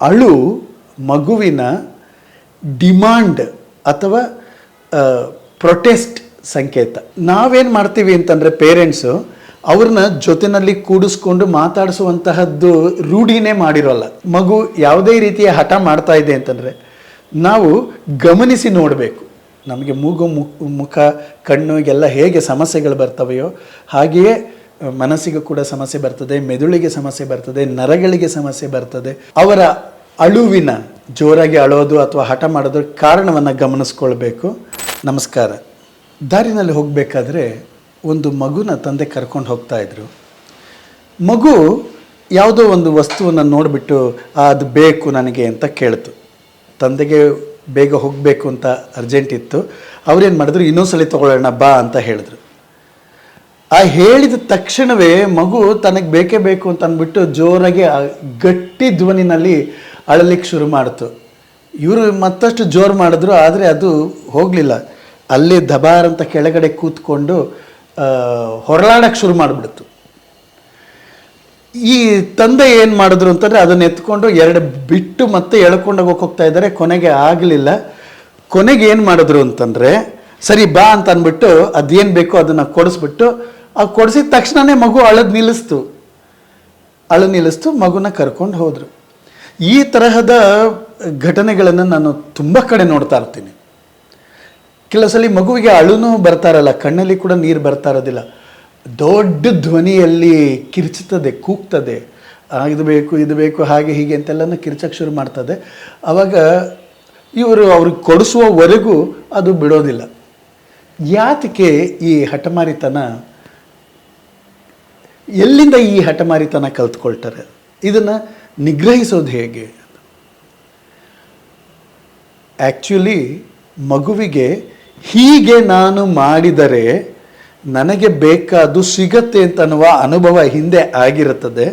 ಅಳು ಮಗುವಿನ ಡಿಮಾಂಡ್ ಅಥವಾ ಪ್ರೊಟೆಸ್ಟ್ ಸಂಕೇತ. ನಾವೇನು ಮಾಡ್ತೀವಿ ಅಂತಂದರೆ ಪೇರೆಂಟ್ಸು ಅವ್ರನ್ನ ಜೊತೆಯಲ್ಲಿ ಕೂಡಿಸ್ಕೊಂಡು ಮಾತಾಡಿಸುವಂತಹದ್ದು ರೂಢಿನೇ ಮಾಡಿರೋಲ್ಲ. ಮಗು ಯಾವುದೇ ರೀತಿಯ ಹಠ ಮಾಡ್ತಾ ಇದೆ ಅಂತಂದರೆ ನಾವು ಗಮನಿಸಿ ನೋಡಬೇಕು. ನಮಗೆ ಮೂಗು ಮುಖ ಕಣ್ಣು ಎಲ್ಲ ಹೇಗೆ ಸಮಸ್ಯೆಗಳು ಬರ್ತವೆಯೋ ಹಾಗೆಯೇ ಮನಸ್ಸಿಗೆ ಕೂಡ ಸಮಸ್ಯೆ ಬರ್ತದೆ, ಮೆದುಳಿಗೆ ಸಮಸ್ಯೆ ಬರ್ತದೆ, ನರಗಳಿಗೆ ಸಮಸ್ಯೆ ಬರ್ತದೆ. ಅವರ ಅಳುವಿನ ಜೋರಾಗಿ ಅಳೋದು ಅಥವಾ ಹಠ ಮಾಡೋದ್ರ ಕಾರಣವನ್ನು ಗಮನಿಸ್ಕೊಳ್ಬೇಕು. ನಮಸ್ಕಾರ. ದಾರಿನಲ್ಲಿ ಹೋಗಬೇಕಾದ್ರೆ ಒಂದು ಮಗುನ ತಂದೆ ಕರ್ಕೊಂಡು ಹೋಗ್ತಾ ಇದ್ರು. ಮಗು ಯಾವುದೋ ಒಂದು ವಸ್ತುವನ್ನು ನೋಡಿಬಿಟ್ಟು ಅದು ಬೇಕು ನನಗೆ ಅಂತ ಕೇಳ್ತು. ತಂದೆಗೆ ಬೇಗ ಹೋಗಬೇಕು ಅಂತ ಅರ್ಜೆಂಟ್ ಇತ್ತು. ಅವ್ರೇನು ಮಾಡಿದ್ರು, ಇನ್ನೊಂದ್ಸಲಿ ತೊಗೊಳ್ಳೋಣ ಬಾ ಅಂತ ಹೇಳಿದ್ರು. ಆ ಹೇಳಿದ ತಕ್ಷಣವೇ ಮಗು ತನಗೆ ಬೇಕೇ ಬೇಕು ಅಂತ ಅಂದ್ಬಿಟ್ಟು ಜೋರಾಗಿ ಗಟ್ಟಿ ಧ್ವನಿನಲ್ಲಿ ಅಳಲಿಕ್ಕೆ ಶುರು ಮಾಡ್ತು. ಇವರು ಮತ್ತಷ್ಟು ಜೋರು ಮಾಡಿದ್ರು, ಆದರೆ ಅದು ಹೋಗಲಿಲ್ಲ. ಅಲ್ಲಿ ದಬಾರ್ ಅಂತ ಕೆಳಗಡೆ ಕೂತ್ಕೊಂಡು ಹೊರಳಾಡಕ್ಕೆ ಶುರು ಮಾಡಿಬಿಡ್ತು. ಈ ತಂದೆ ಏನು ಮಾಡಿದ್ರು ಅಂತಂದರೆ ಅದನ್ನು ಎತ್ಕೊಂಡು ಎರಡು ಬಿಟ್ಟು ಮತ್ತೆ ಎಳ್ಕೊಂಡೋಗಿ ಹೋಗ್ತಾ ಇದ್ದಾರೆ. ಕೊನೆಗೆ ಆಗಲಿಲ್ಲ. ಕೊನೆಗೆ ಏನು ಮಾಡಿದ್ರು ಅಂತಂದರೆ ಸರಿ ಬಾ ಅಂತ ಅಂದ್ಬಿಟ್ಟು ಅದೇನು ಬೇಕೋ ಅದನ್ನು ಕೊಡಿಸ್ಬಿಟ್ಟು ಕೊಡಿಸಿದ ತಕ್ಷಣವೇ ಮಗು ಅಳದು ನಿಲ್ಲಿಸ್ತು. ಮಗುನ ಕರ್ಕೊಂಡು ಹೋದರು. ಈ ತರಹದ ಘಟನೆಗಳನ್ನು ನಾನು ತುಂಬ ಕಡೆ ನೋಡ್ತಾ ಇರ್ತೀನಿ. ಕೆಲವು ಸಲ ಮಗುವಿಗೆ ಅಳುನೂ ಬರ್ತಾರಲ್ಲ, ಕಣ್ಣಲ್ಲಿ ಕೂಡ ನೀರು ಬರ್ತಾ ಇರೋದಿಲ್ಲ. ದೊಡ್ಡ ಧ್ವನಿಯಲ್ಲಿ ಕಿರ್ಚುತ್ತದೆ, ಕೂಗ್ತದೆ, ಇದು ಬೇಕು ಹಾಗೆ ಹೀಗೆ ಅಂತೆಲ್ಲನೂ ಕಿರ್ಚಕ್ಕೆ ಶುರು ಮಾಡ್ತದೆ. ಆವಾಗ ಇವರು ಅವ್ರಿಗೆ ಕೊಡಿಸುವವರೆಗೂ ಅದು ಬಿಡೋದಿಲ್ಲ. ಯಾತಕ್ಕೆ ಈ ಹಠಮಾರಿತನ, ಎಲ್ಲಿಂದ ಈ ಹಠಮಾರಿತನ ಕಲ್ತ್ಕೊಳ್ತಾರೆ? ಇದನ್ನು ನಿಗ್ರಹಿಸೋದು ಹೇಗೆ? ಆ್ಯಕ್ಚುಲಿ ಮಗುವಿಗೆ ಹೀಗೆ ನಾನು ಮಾಡಿದರೆ ನನಗೆ ಬೇಕಾದ್ದು ಸಿಗತ್ತೆ ಅಂತ ಅನ್ನುವ ಅನುಭವ ಹಿಂದೆ ಆಗಿರುತ್ತದೆ.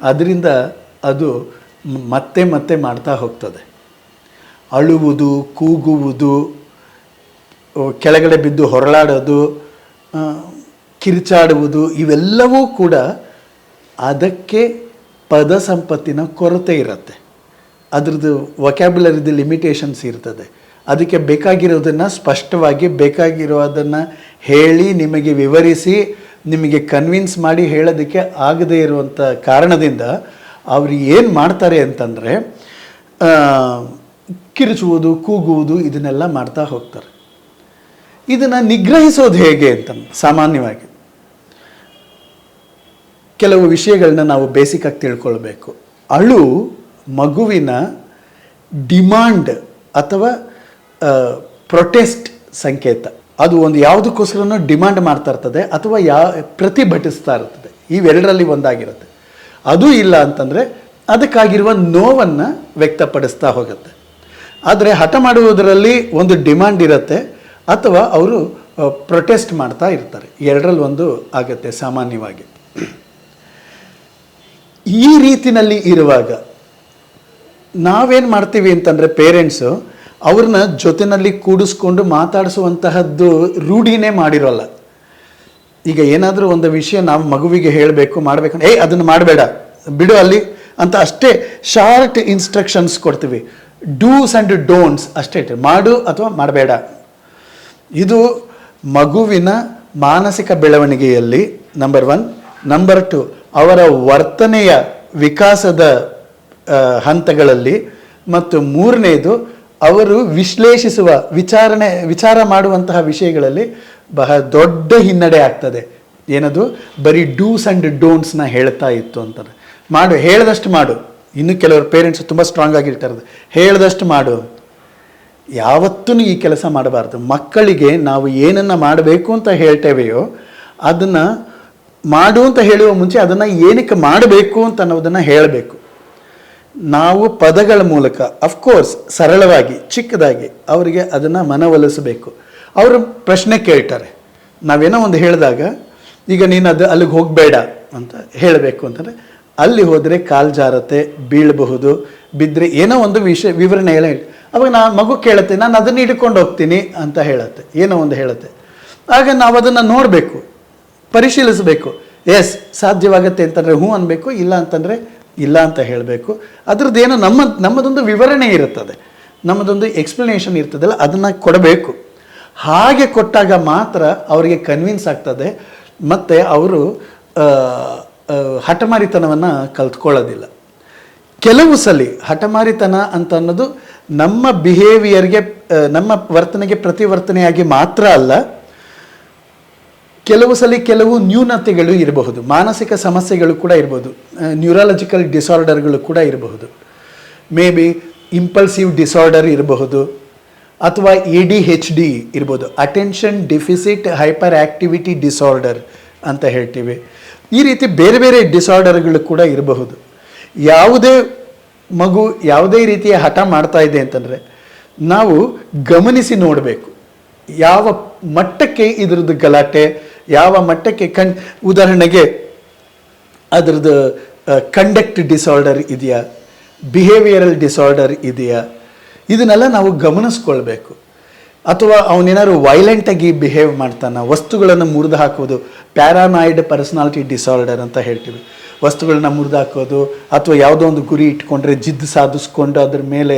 ಅದರಿಂದ ಅದು ಮತ್ತೆ ಮತ್ತೆ ಮಾಡ್ತಾ ಹೋಗ್ತದೆ. ಅಳುವುದು, ಕೂಗುವುದು, ಕೆಳಗಡೆ ಬಿದ್ದು ಹೊರಳಾಡೋದು, ಕಿರಿಚಾಡುವುದು, ಇವೆಲ್ಲವೂ ಕೂಡ ಅದಕ್ಕೆ ಪದ ಸಂಪತ್ತಿನ ಕೊರತೆ ಇರುತ್ತೆ. ಅದ್ರದ್ದು ವೊಕ್ಯಾಬ್ಯುಲರಿದು ಲಿಮಿಟೇಷನ್ಸ್ ಇರ್ತದೆ. ಅದಕ್ಕೆ ಬೇಕಾಗಿರೋದನ್ನು ಸ್ಪಷ್ಟವಾಗಿ ಬೇಕಾಗಿರೋದನ್ನು ಹೇಳಿ ನಿಮಗೆ ವಿವರಿಸಿ ನಿಮಗೆ ಕನ್ವಿನ್ಸ್ ಮಾಡಿ ಹೇಳೋದಕ್ಕೆ ಆಗದೇ ಇರುವಂಥ ಕಾರಣದಿಂದ ಅವರು ಏನು ಮಾಡ್ತಾರೆ ಅಂತಂದರೆ ಕಿರಿಚುವುದು, ಕೂಗುವುದು, ಇದನ್ನೆಲ್ಲ ಮಾಡ್ತಾ ಹೋಗ್ತಾರೆ. ಇದನ್ನು ನಿಗ್ರಹಿಸೋದು ಹೇಗೆ ಅಂತ ಸಾಮಾನ್ಯವಾಗಿ ಕೆಲವು ವಿಷಯಗಳನ್ನ ನಾವು ಬೇಸಿಕ್ಕಾಗಿ ತಿಳ್ಕೊಳ್ಬೇಕು. ಅಳು ಮಗುವಿನ ಡಿಮಾಂಡ್ ಅಥವಾ ಪ್ರೊಟೆಸ್ಟ್ ಸಂಕೇತ. ಅದು ಒಂದು ಯಾವುದಕ್ಕೋಸ್ಕರನೂ ಡಿಮಾಂಡ್ ಮಾಡ್ತಾ ಇರ್ತದೆ ಅಥವಾ ಪ್ರತಿಭಟಿಸ್ತಾ ಇರ್ತದೆ. ಇವೆರಡರಲ್ಲಿ ಒಂದಾಗಿರುತ್ತೆ. ಅದು ಇಲ್ಲ ಅಂತಂದರೆ ಅದಕ್ಕಾಗಿರುವ ನೋವನ್ನು ವ್ಯಕ್ತಪಡಿಸ್ತಾ ಹೋಗುತ್ತೆ. ಆದರೆ ಹಠ ಮಾಡುವುದರಲ್ಲಿ ಒಂದು ಡಿಮಾಂಡ್ ಇರುತ್ತೆ ಅಥವಾ ಅವರು ಪ್ರೊಟೆಸ್ಟ್ ಮಾಡ್ತಾ ಇರ್ತಾರೆ. ಎರಡರಲ್ಲಿ ಒಂದು ಆಗುತ್ತೆ ಸಾಮಾನ್ಯವಾಗಿ. ಈ ರೀತಿಯಲ್ಲಿ ಇರುವಾಗ ನಾವೇನು ಮಾಡ್ತೀವಿ ಅಂತಂದರೆ ಪೇರೆಂಟ್ಸು ಅವ್ರನ್ನ ಜೊತೆಯಲ್ಲಿ ಕೂಡಿಸ್ಕೊಂಡು ಮಾತಾಡಿಸುವಂತಹದ್ದು ರೂಢಿನೇ ಮಾಡಿರೋಲ್ಲ. ಈಗ ಏನಾದರೂ ಒಂದು ವಿಷಯ ನಾವು ಮಗುವಿಗೆ ಹೇಳಬೇಕು, ಮಾಡಬೇಕು, ಅದನ್ನು ಮಾಡಬೇಡ, ಬಿಡು ಅಲ್ಲಿ ಅಂತ ಅಷ್ಟೇ ಶಾರ್ಟ್ ಇನ್ಸ್ಟ್ರಕ್ಷನ್ಸ್ ಕೊಡ್ತೀವಿ. ಡೂಸ್ ಆ್ಯಂಡ್ ಡೋಂಟ್ಸ್ ಅಷ್ಟೇ, ಮಾಡು ಅಥವಾ ಮಾಡಬೇಡ. ಇದು ಮಗುವಿನ ಮಾನಸಿಕ ಬೆಳವಣಿಗೆಯಲ್ಲಿ ನಂಬರ್ 1. ನಂಬರ್ 2, ಅವರ ವರ್ತನೆಯ ವಿಕಾಸದ ಹಂತಗಳಲ್ಲಿ, ಮತ್ತು 3ನೇದು ಅವರು ವಿಶ್ಲೇಷಿಸುವ ವಿಚಾರ ಮಾಡುವಂತಹ ವಿಷಯಗಳಲ್ಲಿ ಬಹಳ ದೊಡ್ಡ ಹಿನ್ನಡೆ ಆಗ್ತದೆ. ಏನದು? ಬರೀ ಡೂಸ್ ಆ್ಯಂಡ್ ಡೋಂಟ್ಸ್ನ ಹೇಳ್ತಾ ಇತ್ತು ಅಂತಾರೆ. ಮಾಡು, ಹೇಳ್ದಷ್ಟು ಮಾಡು. ಇನ್ನು ಕೆಲವರು ಪೇರೆಂಟ್ಸ್ ತುಂಬ ಸ್ಟ್ರಾಂಗ್ ಆಗಿರ್ತಾರೆ, ಹೇಳ್ದಷ್ಟು ಮಾಡು. ಯಾವತ್ತೂ ಈ ಕೆಲಸ ಮಾಡಬಾರ್ದು. ಮಕ್ಕಳಿಗೆ ನಾವು ಏನನ್ನು ಮಾಡಬೇಕು ಅಂತ ಹೇಳ್ತೇವೆಯೋ ಅದನ್ನು ಮಾಡು ಅಂತ ಹೇಳುವ ಮುಂಚೆ ಅದನ್ನು ಏನಕ್ಕೆ ಮಾಡಬೇಕು ಅಂತ ಅನ್ನೋದನ್ನು ಹೇಳಬೇಕು. ನಾವು ಪದಗಳ ಮೂಲಕ ಅಫ್ಕೋರ್ಸ್ ಸರಳವಾಗಿ ಚಿಕ್ಕದಾಗಿ ಅವರಿಗೆ ಅದನ್ನು ಮನವೊಲಿಸಬೇಕು. ಅವರು ಪ್ರಶ್ನೆ ಕೇಳ್ತಾರೆ. ನಾವೇನೋ ಒಂದು ಹೇಳಿದಾಗ, ಈಗ ನೀನು ಅಲ್ಲಿಗೆ ಹೋಗಬೇಡ ಅಂತ ಹೇಳಬೇಕು ಅಂತಂದರೆ ಅಲ್ಲಿ ಹೋದರೆ ಕಾಲು ಜಾರತ್ತೆ, ಬೀಳಬಹುದು, ಬಿದ್ದರೆ ಏನೋ ಒಂದು ವಿವರಣೆ ಎಲ್ಲ ಹೇಳಿ ಅವಾಗ ಮಗು ಕೇಳುತ್ತೆ, ನಾನು ಅದನ್ನು ಹಿಡ್ಕೊಂಡು ಹೋಗ್ತೀನಿ ಅಂತ ಹೇಳುತ್ತೆ, ಏನೋ ಒಂದು ಹೇಳುತ್ತೆ. ಆಗ ನಾವು ಅದನ್ನು ನೋಡಬೇಕು, ಪರಿಶೀಲಿಸಬೇಕು. ಎಸ್ ಸಾಧ್ಯವಾಗತ್ತೆ ಅಂತಂದರೆ ಹ್ಞೂ ಅನ್ಬೇಕು, ಇಲ್ಲ ಅಂತಂದರೆ ಇಲ್ಲ ಅಂತ ಹೇಳಬೇಕು. ಅದರದ್ದೇನೋ ನಮ್ಮದೊಂದು ವಿವರಣೆ ಇರುತ್ತದೆ, ನಮ್ಮದೊಂದು ಎಕ್ಸ್ಪ್ಲನೇಷನ್ ಇರ್ತದಲ್ಲ, ಅದನ್ನು ಕೊಡಬೇಕು. ಹಾಗೆ ಕೊಟ್ಟಾಗ ಮಾತ್ರ ಅವರಿಗೆ ಕನ್ವಿನ್ಸ್ ಆಗ್ತದೆ, ಮತ್ತು ಅವರು ಹಠಮಾರಿತನವನ್ನು ಕಲ್ತ್ಕೊಳ್ಳೋದಿಲ್ಲ. ಕೆಲವು ಸಲ ಹಠಮಾರಿತನ ಅಂತ ಅನ್ನೋದು ನಮ್ಮ ಬಿಹೇವಿಯರ್ಗೆ, ನಮ್ಮ ವರ್ತನೆಗೆ ಪ್ರತಿವರ್ತನೆಯಾಗಿ ಮಾತ್ರ ಅಲ್ಲ, ಕೆಲವು ಸಲ ಕೆಲವು ನ್ಯೂನತೆಗಳು ಇರಬಹುದು, ಮಾನಸಿಕ ಸಮಸ್ಯೆಗಳು ಕೂಡ ಇರಬಹುದು, ನ್ಯೂರಾಲಜಿಕಲ್ ಡಿಸಾರ್ಡರ್ಗಳು ಕೂಡ ಇರಬಹುದು, ಮೇ ಬಿ ಇಂಪಲ್ಸಿವ್ ಡಿಸಾರ್ಡರ್ ಇರಬಹುದು, ಅಥವಾ ADHD ಇರ್ಬೋದು, attention deficit hyperactivity disorder ಅಂತ ಹೇಳ್ತೀವಿ. ಈ ರೀತಿ ಬೇರೆ ಬೇರೆ ಡಿಸಾರ್ಡರ್ಗಳು ಕೂಡ ಇರಬಹುದು. ಯಾವುದೇ ಮಗು ಯಾವುದೇ ರೀತಿಯ ಹಠ ಮಾಡ್ತಾ ಇದೆ ಅಂತಂದರೆ ನಾವು ಗಮನಿಸಿ ನೋಡಬೇಕು, ಯಾವ ಮಟ್ಟಕ್ಕೆ ಇದರದ್ದು ಗಲಾಟೆ, ಯಾವ ಮಟ್ಟಕ್ಕೆ ಉದಾಹರಣೆಗೆ ಅದರದ್ದು ಕಂಡಕ್ಟ್ ಡಿಸಾರ್ಡರ್ ಇದೆಯಾ, ಬಿಹೇವಿಯರಲ್ ಡಿಸಾರ್ಡರ್ ಇದೆಯಾ, ಇದನ್ನೆಲ್ಲ ನಾವು ಗಮನಿಸ್ಕೊಳ್ಬೇಕು. ಅಥವಾ ಅವನೇನಾದ್ರು ವೈಲೆಂಟಾಗಿ ಬಿಹೇವ್ ಮಾಡ್ತಾನೆ, ವಸ್ತುಗಳನ್ನು ಮುರಿದು ಹಾಕೋದು, ಪ್ಯಾರಾನಾಯ್ಡ್ ಪರ್ಸನಾಲಿಟಿ ಡಿಸಾರ್ಡರ್ ಅಂತ ಹೇಳ್ತೀವಿ. ವಸ್ತುಗಳನ್ನ ಮುರಿದು ಹಾಕೋದು, ಅಥವಾ ಯಾವುದೋ ಒಂದು ಗುರಿ ಇಟ್ಕೊಂಡ್ರೆ ಜಿದ್ದು ಸಾಧಿಸ್ಕೊಂಡು ಅದ್ರ ಮೇಲೆ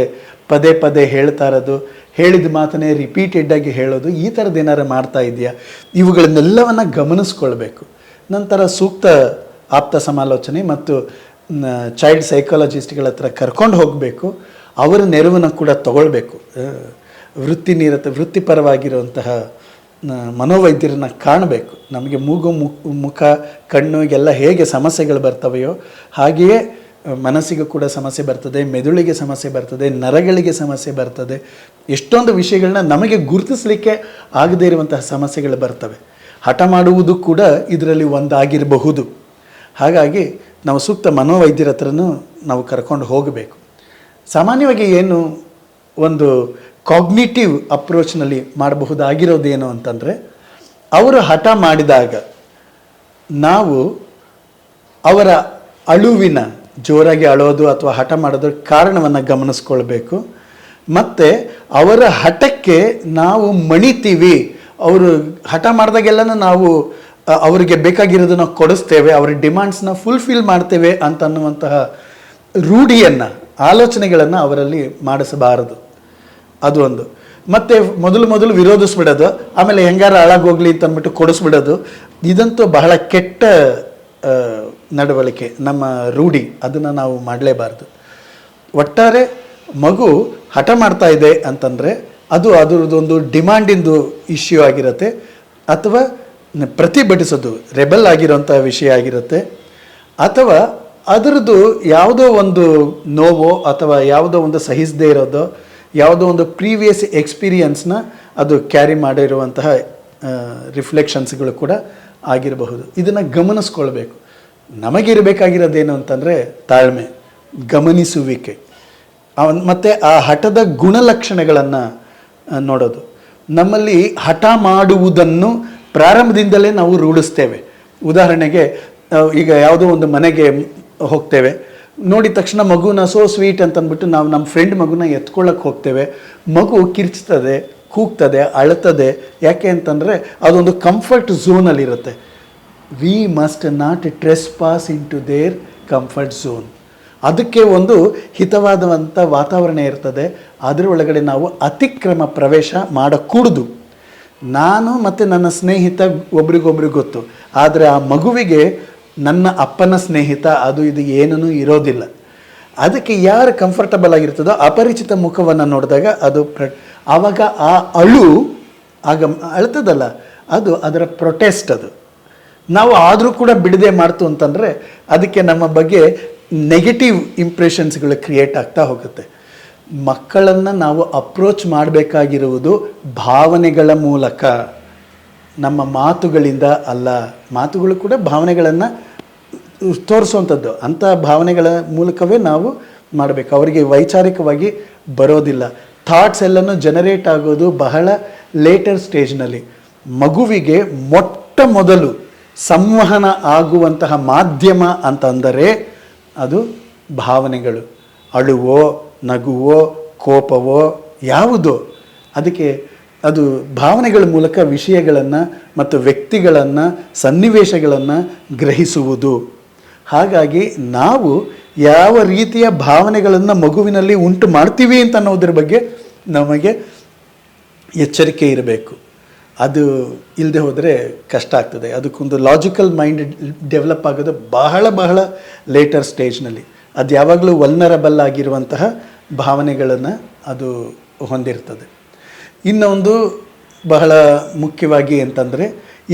ಪದೇ ಪದೇ ಹೇಳ್ತಾ ಇರೋದು, ಹೇಳಿದ ಮಾತನ್ನೇ ರಿಪೀಟೆಡಾಗಿ ಹೇಳೋದು, ಈ ಥರದ್ದು ಏನಾರು ಮಾಡ್ತಾ ಇದೆಯಾ, ಇವುಗಳನ್ನೆಲ್ಲವನ್ನು ಗಮನಿಸ್ಕೊಳ್ಬೇಕು. ನಂತರ ಸೂಕ್ತ ಆಪ್ತ ಸಮಾಲೋಚನೆ ಮತ್ತು ಚೈಲ್ಡ್ ಸೈಕಾಲಜಿಸ್ಟ್ಗಳ ಹತ್ರ ಕರ್ಕೊಂಡು ಹೋಗಬೇಕು. ಅವರ ನೆರವನ್ನು ಕೂಡ ತಗೊಳ್ಬೇಕು. ವೃತ್ತಿಪರವಾಗಿರುವಂತಹ ಮನೋವೈದ್ಯರನ್ನು ಕಾಣಬೇಕು. ನಮಗೆ ಮೂಗು ಮುಖ ಕಣ್ಣು ಎಲ್ಲ ಹೇಗೆ ಸಮಸ್ಯೆಗಳು ಬರ್ತವೆಯೋ ಹಾಗೆಯೇ ಮನಸ್ಸಿಗೂ ಕೂಡ ಸಮಸ್ಯೆ ಬರ್ತದೆ, ಮೆದುಳಿಗೆ ಸಮಸ್ಯೆ ಬರ್ತದೆ, ನರಗಳಿಗೆ ಸಮಸ್ಯೆ ಬರ್ತದೆ. ಎಷ್ಟೊಂದು ವಿಷಯಗಳನ್ನ ನಮಗೆ ಗುರುತಿಸಲಿಕ್ಕೆ ಆಗದೇ ಇರುವಂತಹ ಸಮಸ್ಯೆಗಳು ಬರ್ತವೆ. ಹಠ ಮಾಡುವುದು ಕೂಡ ಇದರಲ್ಲಿ ಒಂದಾಗಿರಬಹುದು. ಹಾಗಾಗಿ ನಾವು ಸೂಕ್ತ ಮನೋವೈದ್ಯರ ಹತ್ರನೂ ನಾವು ಕರ್ಕೊಂಡು ಹೋಗಬೇಕು. ಸಾಮಾನ್ಯವಾಗಿ ಏನು ಒಂದು ಕಾಗ್ನಿಟಿವ್ ಅಪ್ರೋಚ್ನಲ್ಲಿ ಮಾಡಬಹುದಾಗಿರೋದೇನು ಅಂತಂದರೆ, ಅವರು ಹಠ ಮಾಡಿದಾಗ ನಾವು ಅವರ ಅಳುವಿನ, ಜೋರಾಗಿ ಅಳೋದು ಅಥವಾ ಹಠ ಮಾಡೋದ್ರ ಕಾರಣವನ್ನು ಗಮನಿಸ್ಕೊಳ್ಬೇಕು. ಮತ್ತು ಅವರ ಹಠಕ್ಕೆ ನಾವು ಮಣಿತೀವಿ, ಅವರು ಹಠ ಮಾಡಿದಾಗೆಲ್ಲ ನಾವು ಅವರಿಗೆ ಬೇಕಾಗಿರೋದನ್ನು ಕೊಡಿಸ್ತೇವೆ, ಅವರ ಡಿಮ್ಯಾಂಡ್ಸ್ನ ಫುಲ್ಫಿಲ್ ಮಾಡ್ತೇವೆ ಅಂತ ಅನ್ನುವಂತಹ ರೂಢಿಯನ್ನು, ಆಲೋಚನೆಗಳನ್ನು ಅವರಲ್ಲಿ ಮಾಡಿಸಬಾರದು. ಅದು ಒಂದು. ಮತ್ತು ಮೊದಲು ವಿರೋಧಿಸ್ಬಿಡೋದು, ಆಮೇಲೆ ಹೆಂಗಾರ ಹಾಳಾಗೋಗ್ಲಿ ಅಂತ ಅಂದ್ಬಿಟ್ಟು ಕೊಡಿಸ್ಬಿಡೋದು, ಇದಂತೂ ಬಹಳ ಕೆಟ್ಟ ನಡವಳಿಕೆ, ನಮ್ಮ ರೂಢಿ. ಅದನ್ನು ನಾವು ಮಾಡಲೇಬಾರ್ದು. ಒಟ್ಟಾರೆ ಮಗು ಹಠ ಮಾಡ್ತಾ ಇದೆ ಅಂತಂದರೆ ಅದು ಅದರದ್ದೊಂದು ಡಿಮ್ಯಾಂಡಿಂದು ಇಶ್ಯೂ ಆಗಿರುತ್ತೆ, ಅಥವಾ ಪ್ರತಿಭಟಿಸೋದು ರೆಬಲ್ ಆಗಿರೋಂಥ ವಿಷಯ ಆಗಿರುತ್ತೆ, ಅಥವಾ ಅದರದ್ದು ಯಾವುದೋ ಒಂದು ನೋವೋ ಅಥವಾ ಯಾವುದೋ ಒಂದು ಸಹಿಸದೇ ಇರೋದೋ, ಯಾವುದೋ ಒಂದು ಪ್ರೀವಿಯಸ್ ಎಕ್ಸ್ಪೀರಿಯನ್ಸ್ನ ಅದು ಕ್ಯಾರಿ ಮಾಡಿರುವಂತಹ ರಿಫ್ಲೆಕ್ಷನ್ಸ್ಗಳು ಕೂಡ ಆಗಿರಬಹುದು. ಇದನ್ನು ಗಮನಿಸ್ಕೊಳ್ಬೇಕು. ನಮಗಿರಬೇಕಾಗಿರೋದೇನು ಅಂತಂದರೆ ತಾಳ್ಮೆ, ಗಮನಿಸುವಿಕೆ, ಮತ್ತು ಆ ಹಠದ ಗುಣಲಕ್ಷಣಗಳನ್ನು ನೋಡೋದು. ನಮ್ಮಲ್ಲಿ ಹಠ ಮಾಡುವುದನ್ನು ಪ್ರಾರಂಭದಿಂದಲೇ ನಾವು ರೂಢಿಸ್ತೇವೆ. ಉದಾಹರಣೆಗೆ ಈಗ ಯಾವುದೋ ಒಂದು ಮನೆಗೆ ಹೋಗ್ತೇವೆ, ನೋಡಿದ ತಕ್ಷಣ ಮಗುನ ಸೋ ಸ್ವೀಟ್ ಅಂತ ಅಂದ್ಬಿಟ್ಟು ನಾವು ನಮ್ಮ ಫ್ರೆಂಡ್ ಮಗುನ ಎತ್ಕೊಳ್ಳೋಕೆ ಹೋಗ್ತೇವೆ. ಮಗು ಕಿರ್ಚ್ತದೆ, ಕೂಗ್ತದೆ, ಅಳ್ತದೆ. ಯಾಕೆ ಅಂತಂದರೆ ಅದೊಂದು ಕಂಫರ್ಟ್ ಝೋನಲ್ಲಿರುತ್ತೆ. We must not trespass into their comfort zone. ಅದಕ್ಕೆ ಒಂದು ಹಿತವಾದಂಥ ವಾತಾವರಣ ಇರ್ತದೆ, ಅದರ ಒಳಗಡೆ ನಾವು ಅತಿಕ್ರಮ ಪ್ರವೇಶ ಮಾಡಕೂಡದು. ನಾನು ಮತ್ತು ನನ್ನ ಸ್ನೇಹಿತ ಒಬ್ರಿಗೊಬ್ರಿಗೆ ಗೊತ್ತು, ಆದರೆ ಆ ಮಗುವಿಗೆ ನನ್ನ ಅಪ್ಪನ ಸ್ನೇಹಿತ ಅದು ಇದು ಏನೂ ಇರೋದಿಲ್ಲ. ಅದಕ್ಕೆ ಯಾರು ಕಂಫರ್ಟಬಲ್ ಆಗಿರ್ತದೋ ಅಪರಿಚಿತ ಮುಖವನ್ನು ನೋಡಿದಾಗ ಅದು ಆವಾಗ ಆ ಆಗ ಅಳ್ತದಲ್ಲ, ಅದು ಅದರ ಪ್ರೊಟೆಸ್ಟ್. ಅದು ನಾವು ಆದರೂ ಕೂಡ ಬಿಡದೆ ಮಾಡ್ತು ಅಂತಂದರೆ ಅದಕ್ಕೆ ನಮ್ಮ ಬಗ್ಗೆ ನೆಗೆಟಿವ್ ಇಂಪ್ರೆಷನ್ಸ್ಗಳು ಕ್ರಿಯೇಟ್ ಆಗ್ತಾ ಹೋಗುತ್ತೆ. ಮಕ್ಕಳನ್ನು ನಾವು ಅಪ್ರೋಚ್ ಮಾಡಬೇಕಾಗಿರುವುದು ಭಾವನೆಗಳ ಮೂಲಕ, ನಮ್ಮ ಮಾತುಗಳಿಂದ ಅಲ್ಲ. ಮಾತುಗಳು ಕೂಡ ಭಾವನೆಗಳನ್ನು ತೋರಿಸುವಂಥದ್ದು, ಅಂಥ ಭಾವನೆಗಳ ಮೂಲಕವೇ ನಾವು ಮಾಡಬೇಕು. ಅವರಿಗೆ ವೈಚಾರಿಕವಾಗಿ ಬರೋದಿಲ್ಲ. ಥಾಟ್ಸ್ ಎಲ್ಲನೂ ಜನರೇಟ್ ಆಗೋದು ಬಹಳ ಲೇಟರ್ ಸ್ಟೇಜ್ನಲ್ಲಿ. ಮಗುವಿಗೆ ಮೊಟ್ಟ ಮೊದಲು ಸಂವಹನ ಆಗುವಂತಹ ಮಾಧ್ಯಮ ಅಂತಂದರೆ ಅದು ಭಾವನೆಗಳು. ಅಳುವೋ, ನಗುವೋ, ಕೋಪವೋ ಯಾವುದೋ, ಅದಕ್ಕೆ ಅದು ಭಾವನೆಗಳ ಮೂಲಕ ವಿಷಯಗಳನ್ನು ಮತ್ತು ವ್ಯಕ್ತಿಗಳನ್ನು, ಸನ್ನಿವೇಶಗಳನ್ನು ಗ್ರಹಿಸುವುದು. ಹಾಗಾಗಿ ನಾವು ಯಾವ ರೀತಿಯ ಭಾವನೆಗಳನ್ನು ಮಗುವಿನಲ್ಲಿ ಉಂಟು ಮಾಡ್ತೀವಿ ಅಂತ ಅನ್ನೋದ್ರ ಬಗ್ಗೆ ನಮಗೆ ಎಚ್ಚರಿಕೆ ಇರಬೇಕು. ಅದು ಇಲ್ಲದೆ ಹೋದರೆ ಕಷ್ಟ ಆಗ್ತದೆ. ಅದಕ್ಕೊಂದು ಲಾಜಿಕಲ್ ಮೈಂಡ್ ಡೆವಲಪ್ ಆಗೋದು ಬಹಳ ಬಹಳ ಲೇಟರ್ ಸ್ಟೇಜ್ನಲ್ಲಿ. ಅದು ಯಾವಾಗಲೂ ವಲ್ನರಬಲ್ ಆಗಿರುವಂತಹ ಭಾವನೆಗಳನ್ನು ಅದು ಹೊಂದಿರ್ತದೆ. ಇನ್ನೊಂದು ಬಹಳ ಮುಖ್ಯವಾಗಿ ಅಂತಂದರೆ,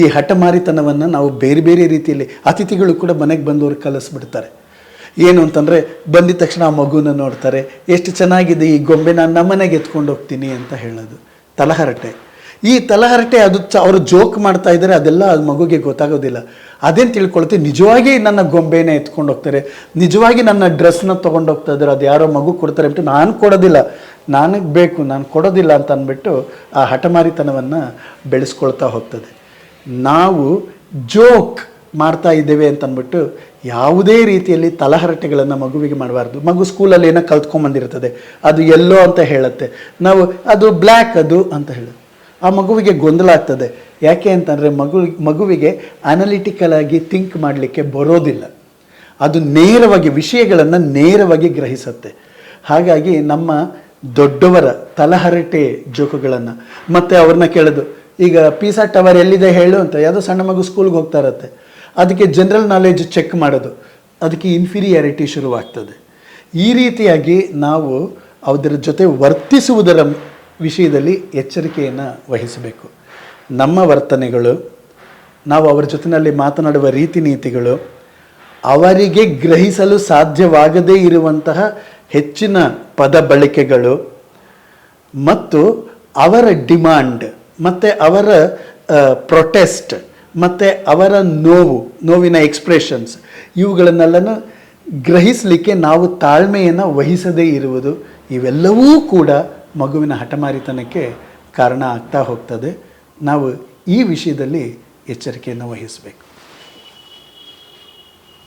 ಈ ಹಠಮಾರಿತನವನ್ನು ನಾವು ಬೇರೆ ಬೇರೆ ರೀತಿಯಲ್ಲಿ ಅತಿಥಿಗಳು ಕೂಡ ಮನೆಗೆ ಬಂದವರು ಕಲಿಸ್ಬಿಡ್ತಾರೆ. ಏನು ಅಂತಂದರೆ, ಬಂದಿದ ತಕ್ಷಣ ಆ ಮಗುನ ನೋಡ್ತಾರೆ, ಎಷ್ಟು ಚೆನ್ನಾಗಿದೆ ಈ ಗೊಂಬೆ, ನಾನು ನಮ್ಮನೆಗೆ ಎತ್ಕೊಂಡು ಹೋಗ್ತೀನಿ ಅಂತ ಹೇಳೋದು ತಲಹರಟೆ. ಈ ತಲಹರಟೆ ಅದು ಅವರು ಜೋಕ್ ಮಾಡ್ತಾ ಇದ್ದಾರೆ, ಅದೆಲ್ಲ ಅದು ಮಗುಗೆ ಗೊತ್ತಾಗೋದಿಲ್ಲ. ಅದೇನು ತಿಳ್ಕೊಳ್ತೀವಿ, ನಿಜವಾಗಿ ನನ್ನ ಗೊಂಬೆನೇ ಎತ್ಕೊಂಡು ಹೋಗ್ತಾರೆ, ನಿಜವಾಗಿ ನನ್ನ ಡ್ರೆಸ್ನ ತೊಗೊಂಡು ಹೋಗ್ತಾ ಇದ್ದಾರೆ, ಅದು ಯಾರೋ ಮಗು ಕೊಡ್ತಾರೆ ಅಂದ್ಬಿಟ್ಟು ನಾನು ಕೊಡೋದಿಲ್ಲ, ನನಗೆ ಬೇಕು, ನಾನು ಕೊಡೋದಿಲ್ಲ ಅಂತ ಅಂದ್ಬಿಟ್ಟು ಆ ಹಠಮಾರಿತನವನ್ನು ಬೆಳೆಸ್ಕೊಳ್ತಾ ಹೋಗ್ತದೆ. ನಾವು ಜೋಕ್ ಮಾಡ್ತಾ ಇದ್ದೇವೆ ಅಂತ ಅಂದ್ಬಿಟ್ಟು ಯಾವುದೇ ರೀತಿಯಲ್ಲಿ ತಲಹರಟೆಗಳನ್ನು ಮಗುವಿಗೆ ಮಾಡಬಾರ್ದು. ಮಗು ಸ್ಕೂಲಲ್ಲಿ ಏನೋ ಕಲ್ತ್ಕೊಂಬಂದಿರ್ತದೆ, ಅದು ಎಲ್ಲೋ ಅಂತ ಹೇಳುತ್ತೆ, ನಾವು ಅದು ಬ್ಲ್ಯಾಕ್ ಅದು ಅಂತ ಹೇಳೋದು. ಆ ಮಗುವಿಗೆ ಗೊಂದಲ ಆಗ್ತದೆ. ಯಾಕೆ ಅಂತಂದರೆ ಮಗುವಿಗೆ ಅನಲಿಟಿಕಲ್ ಆಗಿ ಥಿಂಕ್ ಮಾಡಲಿಕ್ಕೆ ಬರೋದಿಲ್ಲ. ಅದು ನೇರವಾಗಿ ವಿಷಯಗಳನ್ನು ನೇರವಾಗಿ ಗ್ರಹಿಸುತ್ತೆ. ಹಾಗಾಗಿ ನಮ್ಮ ದೊಡ್ಡವರ ತಲಹರಟೆ ಜೋಕುಗಳನ್ನು ಮತ್ತು ಅವ್ರನ್ನ ಕೇಳೋದು, ಈಗ ಪಿಸಾ ಟವರ್ ಎಲ್ಲಿದೆ ಹೇಳು ಅಂತ ಯಾವುದೋ ಸಣ್ಣ ಮಗು ಸ್ಕೂಲ್ಗೆ ಹೋಗ್ತಾ ಇರುತ್ತೆ, ಅದಕ್ಕೆ ಜನರಲ್ ನಾಲೆಜ್ ಚೆಕ್ ಮಾಡೋದು, ಅದಕ್ಕೆ ಇನ್ಫೀರಿಯಾರಿಟಿ ಶುರುವಾಗ್ತದೆ. ಈ ರೀತಿಯಾಗಿ ನಾವು ಅದರ ಜೊತೆ ವರ್ತಿಸುವುದರ ವಿಷಯದಲ್ಲಿ ಎಚ್ಚರಿಕೆಯನ್ನು ವಹಿಸಬೇಕು. ನಮ್ಮ ವರ್ತನೆಗಳು, ನಾವು ಅವರ ಜೊತೆಯಲ್ಲಿ ಮಾತನಾಡುವ ರೀತಿ ನೀತಿಗಳು, ಅವರಿಗೆ ಗ್ರಹಿಸಲು ಸಾಧ್ಯವಾಗದೇ ಇರುವಂತಹ ಹೆಚ್ಚಿನ ಪದ ಬಳಕೆಗಳು ಮತ್ತು ಅವರ ಡಿಮಾಂಡ್ ಮತ್ತು ಅವರ ಪ್ರೊಟೆಸ್ಟ್ ಮತ್ತು ಅವರ ನೋವಿನ ಎಕ್ಸ್ಪ್ರೆಷನ್ಸ್, ಇವುಗಳನ್ನೆಲ್ಲನೂ ಗ್ರಹಿಸಲಿಕ್ಕೆ ನಾವು ತಾಳ್ಮೆಯನ್ನು ವಹಿಸದೇ ಇರುವುದು, ಇವೆಲ್ಲವೂ ಕೂಡ ಮಗುವಿನ ಹಠಮಾರಿತನಕ್ಕೆ ಕಾರಣ ಆಗ್ತಾ ಹೋಗ್ತದೆ. ನಾವು ಈ ವಿಷಯದಲ್ಲಿ ಎಚ್ಚರಿಕೆಯನ್ನು ವಹಿಸಬೇಕು.